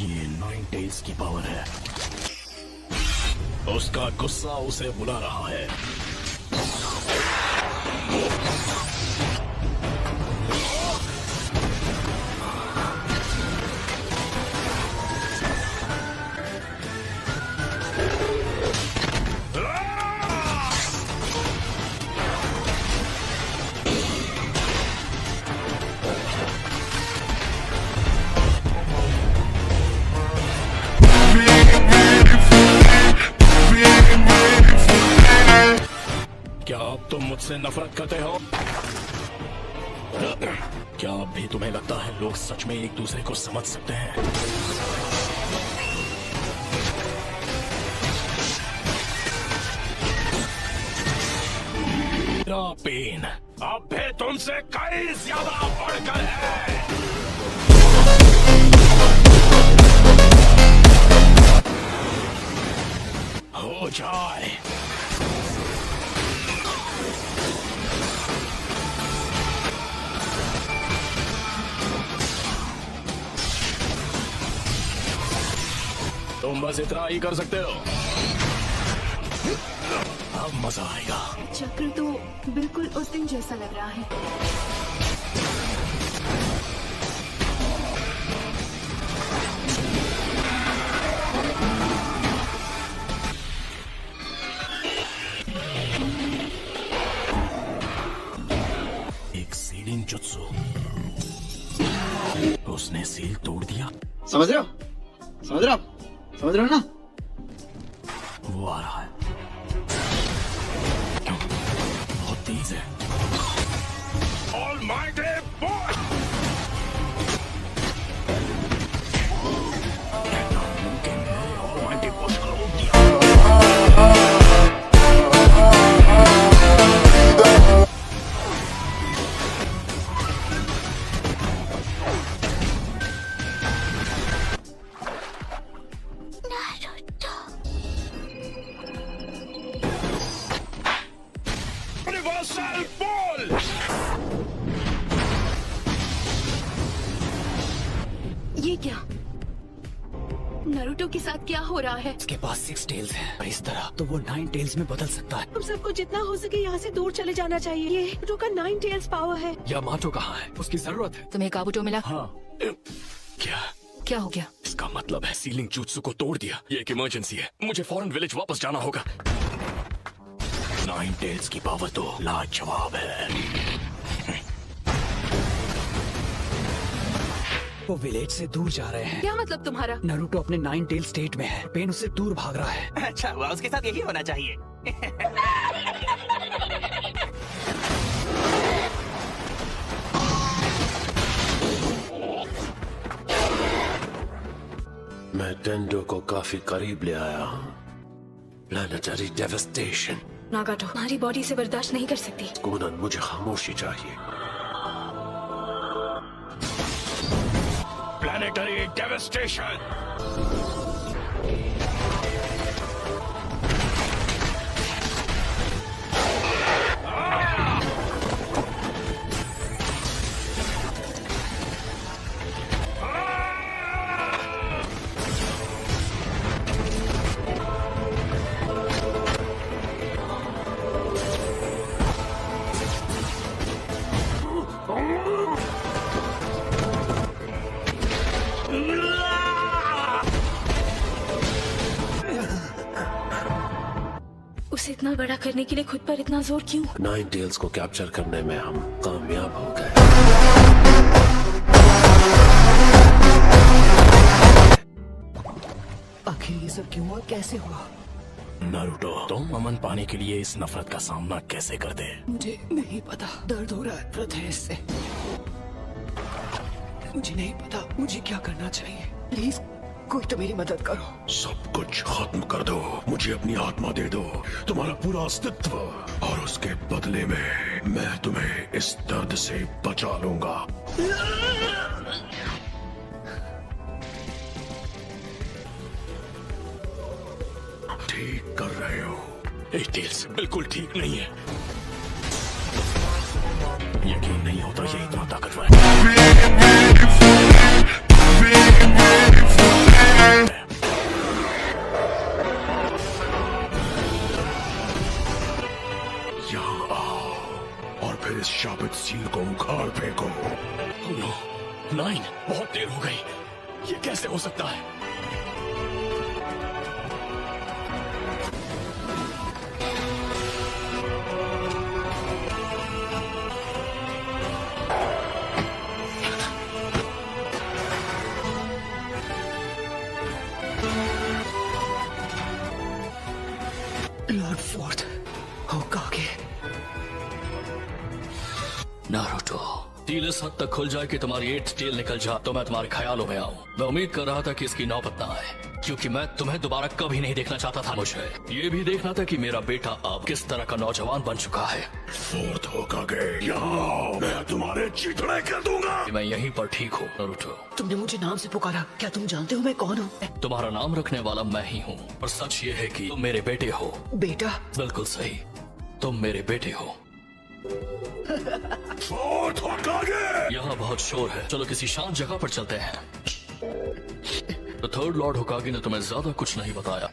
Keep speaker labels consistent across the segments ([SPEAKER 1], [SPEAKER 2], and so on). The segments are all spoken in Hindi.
[SPEAKER 1] ये नाइन टेल्स की पावर है। उसका गुस्सा उसे बुला रहा है। क्या अब तुम मुझसे नफरत करते हो? क्या अब भी तुम्हें लगता है लोग सच में एक दूसरे को समझ सकते हैं? मेरा पेन अब भी तुमसे कहीं ज्यादा बढ़कर है। हो जाए। तुम बस इतना ही कर सकते हो। अब मजा आएगा।
[SPEAKER 2] चक्र तो बिल्कुल उस दिन जैसा लग रहा है।
[SPEAKER 1] एक सीलिंग जुत्सु। उसने सील तोड़ दिया।
[SPEAKER 3] समझ रहे हो? समझ रहे हो? समझ रहे हो ना?
[SPEAKER 1] वो आ रहा है। बहुत तेज है। Almighty boy! नामुमकिन है Almighty boy को रोक दिया। Universal ball!
[SPEAKER 2] ये क्या? नारुतो के साथ क्या हो रहा है?
[SPEAKER 4] उसके पास 6 टेल्स हैं। इस तरह तो वो 9 टेल्स में बदल सकता है।
[SPEAKER 5] हम सबको जितना हो सके यहाँ से दूर चले जाना चाहिए। ये नारुतो का 9 टेल्स पावर है।
[SPEAKER 4] यामाटो कहाँ है? उसकी जरूरत है।
[SPEAKER 2] तुम्हें काबुटो मिला?
[SPEAKER 1] हाँ। क्या?
[SPEAKER 2] क्या हो गया?
[SPEAKER 1] इसका मतलब है सीलिंग जुत्सु को तोड़ दिया। ये एक इमरजेंसी है। मुझे फौरन विलेज वापस जाना होगा। नाइन टेल्स की पावर तो लाजवाब है।
[SPEAKER 4] वो विलेज से दूर जा रहे हैं।
[SPEAKER 2] क्या मतलब तुम्हारा?
[SPEAKER 4] नारुतो अपने 9 टेल स्टेट में है। पेन उससे दूर भाग रहा है।
[SPEAKER 6] अच्छा हुआ, उसके साथ यही होना चाहिए।
[SPEAKER 7] मैं टेंडो को काफी करीब ले आया हूँ। Planetary devastation.
[SPEAKER 2] नागाटो हमारी बॉडी से बर्दाश्त नहीं कर सकती।
[SPEAKER 7] कोनन, मुझे खामोशी चाहिए।
[SPEAKER 1] Planetary devastation.
[SPEAKER 2] उसे इतना बड़ा करने के लिए खुद पर इतना जोर क्यों?
[SPEAKER 7] 9 टेल्स को कैप्चर करने में हम कामयाब हो गए।
[SPEAKER 4] आखिर ये सब क्यों हुआ? कैसे हुआ?
[SPEAKER 1] नारुतो, तुम अमन पाने के लिए इस नफरत का सामना कैसे करते?
[SPEAKER 4] मुझे नहीं पता। दर्द हो रहा है हृदय से। मुझे नहीं पता मुझे क्या करना चाहिए। प्लीज कोई तो मेरी मदद करो।
[SPEAKER 7] सब कुछ खत्म कर दो, मुझे अपनी आत्मा दे दो, तुम्हारा पूरा अस्तित्व, और उसके बदले में मैं तुम्हें इस दर्द से बचा लूंगा। ठीक कर रहे हो।
[SPEAKER 1] ये टेल्स बिल्कुल ठीक नहीं है। यकीन नहीं होता ये इतना ताकतवर है। बहुत देर हो गई, ये कैसे हो सकता है?
[SPEAKER 4] Lord fourth होकागे।
[SPEAKER 8] नारुतो, डील इस हद तक खुल जाए कि तुम्हारी 8th टेल निकल जाए तो मैं तुम्हारे ख्यालों में आऊं। मैं उम्मीद कर रहा था कि इसकी नौबत ना आए, क्योंकि मैं तुम्हें दोबारा कभी नहीं देखना चाहता था। मुझे ये भी देखना था कि मेरा बेटा अब किस तरह का नौजवान बन चुका है।
[SPEAKER 7] फोर्थ होकागे, यहाँ आओ, मैं तुम्हारे चिथड़े कर दूंगा।
[SPEAKER 8] मैं यहीं पर ठीक हूँ नारुतो।
[SPEAKER 4] तुमने मुझे नाम से पुकारा, क्या तुम जानते हो मैं कौन हूँ?
[SPEAKER 8] तुम्हारा नाम रखने वाला मैं ही हूँ, और सच ये है कि तुम मेरे बेटे हो।
[SPEAKER 4] बेटा?
[SPEAKER 8] बिल्कुल सही, तुम मेरे बेटे हो।
[SPEAKER 7] फोर्थ होकागे,
[SPEAKER 8] यहाँ बहुत शोर है, चलो किसी शांत जगह पर चलते हैं। तो थर्ड लॉर्ड होकागे ने तुम्हें ज्यादा कुछ नहीं बताया।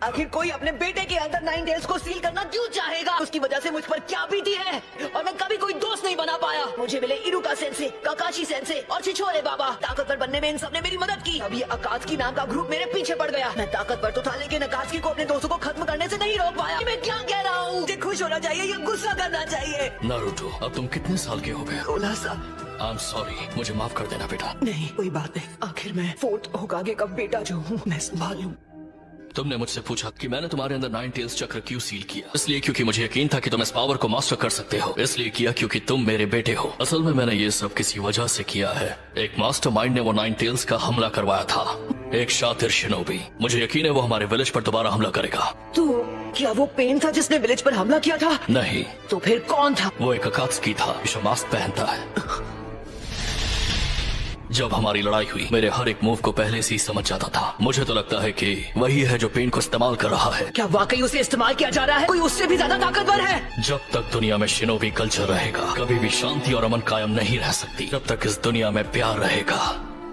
[SPEAKER 4] आखिर कोई अपने बेटे के अंदर 9 टेल्स को सील करना क्यों चाहेगा? उसकी वजह से मुझ पर क्या बीती है, और मैं कभी कोई दोस्त नहीं बना पाया। मुझे मिले इरुका सेंसे, काकाशी सेंसे और छिछोरे बाबा। ताकतवर बनने में इन सब ने मेरी मदद की। अभी अकात्सुकी नाम का ग्रुप मेरे पीछे पड़ गया। मैं ताकतवर तो था, लेकिन अकात्सुकी को अपने दोस्तों को खत्म करने से नहीं रोक पाया। मैं क्या कह रहा हूँ? मुझे खुश होना चाहिए या गुस्सा करना चाहिए?
[SPEAKER 8] नारुतो, अब तुम कितने साल के हो गए?
[SPEAKER 4] 16 साल।
[SPEAKER 8] आई एम सॉरी, मुझे माफ कर देना बेटा।
[SPEAKER 4] नहीं, कोई बात नहीं। आखिर मैं फोर्थ होकागे का बेटा जो हूँ, मैं संभाल लूँ।
[SPEAKER 8] तुमने मुझसे पूछा कि मैंने तुम्हारे अंदर 9 टेल्स चक्र क्यों सील किया। इसलिए क्योंकि मुझे यकीन था कि तुम इस पावर को मास्टर कर सकते हो। इसलिए किया क्योंकि तुम मेरे बेटे हो। असल में मैंने ये सब किसी वजह से किया है। एक मास्टरमाइंड ने वो 9 टेल्स का हमला करवाया था, एक शातिर शिनोबी। मुझे यकीन है वो हमारे विलेज पर दोबारा हमला करेगा।
[SPEAKER 4] तो क्या वो पेन था जिसने विलेज पर हमला किया था?
[SPEAKER 8] नहीं।
[SPEAKER 4] तो फिर कौन था?
[SPEAKER 8] वो एक अकात्सुकी था जो मास्क पहनता है। जब हमारी लड़ाई हुई, मेरे हर एक मूव को पहले से ही समझ जाता था। मुझे तो लगता है कि वही है जो पेन को इस्तेमाल कर रहा है।
[SPEAKER 4] क्या वाकई उसे इस्तेमाल किया जा रहा है? कोई उससे भी ज्यादा ताकतवर है?
[SPEAKER 8] जब तक दुनिया में शिनोबी कल्चर रहेगा, कभी भी शांति और अमन कायम नहीं रह सकती। जब तक इस दुनिया में प्यार रहेगा,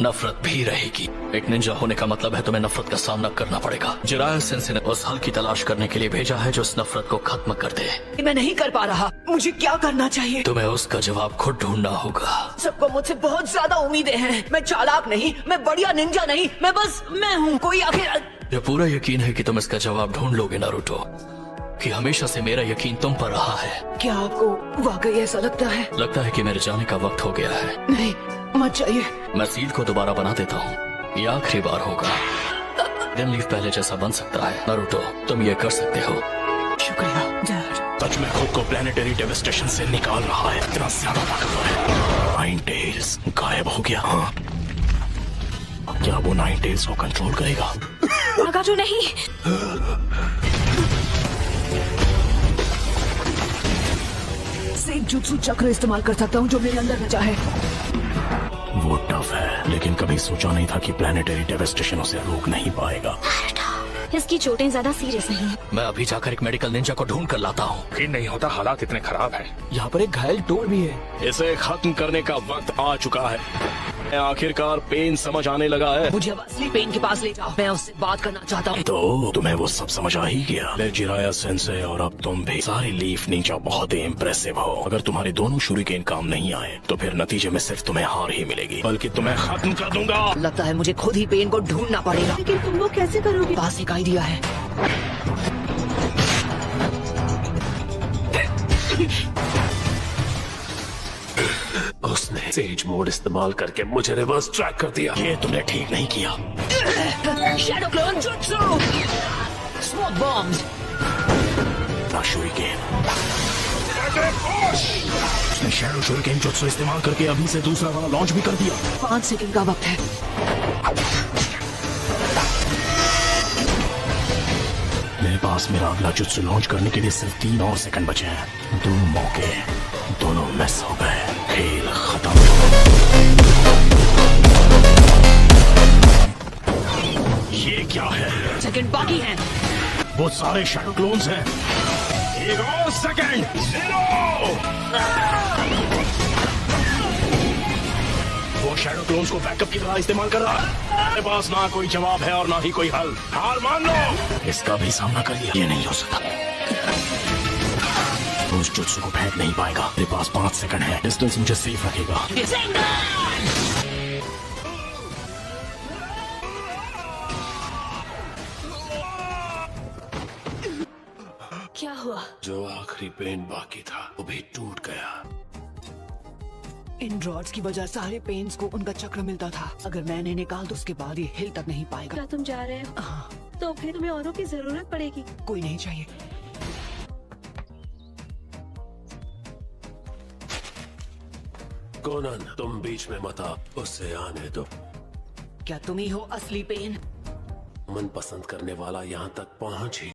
[SPEAKER 8] नफरत भी रहेगी। एक निंजा होने का मतलब है तुम्हें नफरत का सामना करना पड़ेगा। जिराया सेंसे ने उस हल की तलाश करने के लिए भेजा है जो इस नफरत को खत्म कर दे।
[SPEAKER 4] मैं नहीं कर पा रहा। मुझे क्या करना चाहिए?
[SPEAKER 8] तुम्हें उसका जवाब खुद ढूंढना होगा।
[SPEAKER 4] सबको मुझसे बहुत ज्यादा उम्मीदें हैं। मैं चालाक नहीं, मैं बढ़िया निंजा नहीं, मैं बस मैं हूँ। कोई आखिर
[SPEAKER 8] मुझे पूरा यकीन है कि तुम इसका जवाब ढूंढ लोगे नारुतो, कि हमेशा से मेरा यकीन तुम पर रहा है।
[SPEAKER 4] क्या आपको वाकई ऐसा लगता है?
[SPEAKER 8] लगता है कि मेरे जाने का वक्त हो गया है।
[SPEAKER 4] नहीं, मत जाइए।
[SPEAKER 8] मैं सील को दोबारा बना देता हूँ। ये आखिरी बार होगा। दिन लीफ पहले जैसा बन सकता है। नारुतो, तुम ये कर सकते हो।
[SPEAKER 4] शुक्रिया डैड।
[SPEAKER 1] सच में खुद को प्लेनेटरी डेविस्टेशन से निकाल रहा है। इतना ज्यादा ताकतवर है। 9 टेल्स गायब हो गया। हाँ, अब क्या वो 9 टेल्स को कंट्रोल करेगा?
[SPEAKER 2] नागाटो नहीं।
[SPEAKER 4] सेम जुत्सु चक्र इस्तेमाल कर सकता हूँ जो मेरे अंदर बचा है।
[SPEAKER 1] वो टफ है, लेकिन कभी सोचा नहीं था कि प्लेनेटरी डेविस्टेशन उसे रोक नहीं पाएगा।
[SPEAKER 2] इसकी चोटें ज्यादा सीरियस नहीं।
[SPEAKER 8] मैं अभी जाकर एक मेडिकल निंजा को ढूंढ कर लाता हूँ।
[SPEAKER 1] यकीन नहीं होता, हालात इतने खराब हैं।
[SPEAKER 3] यहाँ पर एक घायल टोर भी है।
[SPEAKER 1] इसे खत्म करने का वक्त आ चुका है। आखिरकार पेन समझ आने लगा है।
[SPEAKER 4] मुझे अब असली पेन के पास ले जाओ। मैं उससे बात करना चाहता हूँ।
[SPEAKER 1] तो तुम्हें वो सब समझ आ ही गया। ले जिराया सेंसे और अब तुम भी। सारे लीफ निंजा बहुत ही इम्प्रेसिव हो। अगर तुम्हारे दोनों शूरिकेन काम नहीं आए तो फिर नतीजे में सिर्फ तुम्हें हार ही मिलेगी, बल्कि तुम्हें खत्म कर दूंगा।
[SPEAKER 4] लगता है मुझे खुद ही पेन को ढूंढना पड़ेगा।
[SPEAKER 5] लेकिन तुम वो कैसे करोगे?
[SPEAKER 4] पास एक आइडिया है।
[SPEAKER 1] उसने सेज मोड इस्तेमाल करके मुझे रिवर्स ट्रैक कर दिया। ये तुमने ठीक नहीं किया।
[SPEAKER 4] Shadow clone jutsu, smoke bombs,
[SPEAKER 1] shuriken. उसने शैडो शूरिकेन जुत्सु इस्तेमाल करके अभी से दूसरा वाला लॉन्च भी कर दिया।
[SPEAKER 4] 5 सेकंड का वक्त है।
[SPEAKER 1] मेरे पास मेरा अगला जुत्सु लॉन्च करने के लिए सिर्फ 3 और सेकंड बचे हैं। 2 मौके, दोनों मिस हो गए। खेल खत्म। ये क्या है?
[SPEAKER 4] सेकंड बाकी हैं।
[SPEAKER 1] वो सारे शैडो क्लोन्स हैं। एक और सेकंड। 0। वो शैडो क्लोन्स को बैकअप की तरह इस्तेमाल कर रहा है। मेरे पास ना कोई जवाब है और ना ही कोई हल। हार मान लो। इसका भी सामना कर लिया। ये नहीं हो सकता। वो उस जुत्सु को फेंक नहीं पाएगा। मेरे पास 5 सेकंड है। डिस्टेंस मुझे सेफ रखेगा।
[SPEAKER 2] क्या हुआ?
[SPEAKER 7] जो आखिरी पेन बाकी था वो भी टूट गया।
[SPEAKER 4] इन रॉड्स की वजह सारे पेन्स को उनका चक्र मिलता था। अगर मैं इन्हें निकाल तो उसके बाद ये हिल तक नहीं पाएगा।
[SPEAKER 5] क्या तुम जा रहे हो? तो फिर तुम्हें औरों की जरूरत पड़ेगी।
[SPEAKER 4] कोई नहीं चाहिए।
[SPEAKER 7] कोनन, तुम बीच में मत आओ, उससे आने दो।
[SPEAKER 4] क्या तुम ही हो असली पेन?
[SPEAKER 7] मन पसंद करने वाला यहाँ तक पहुँच ही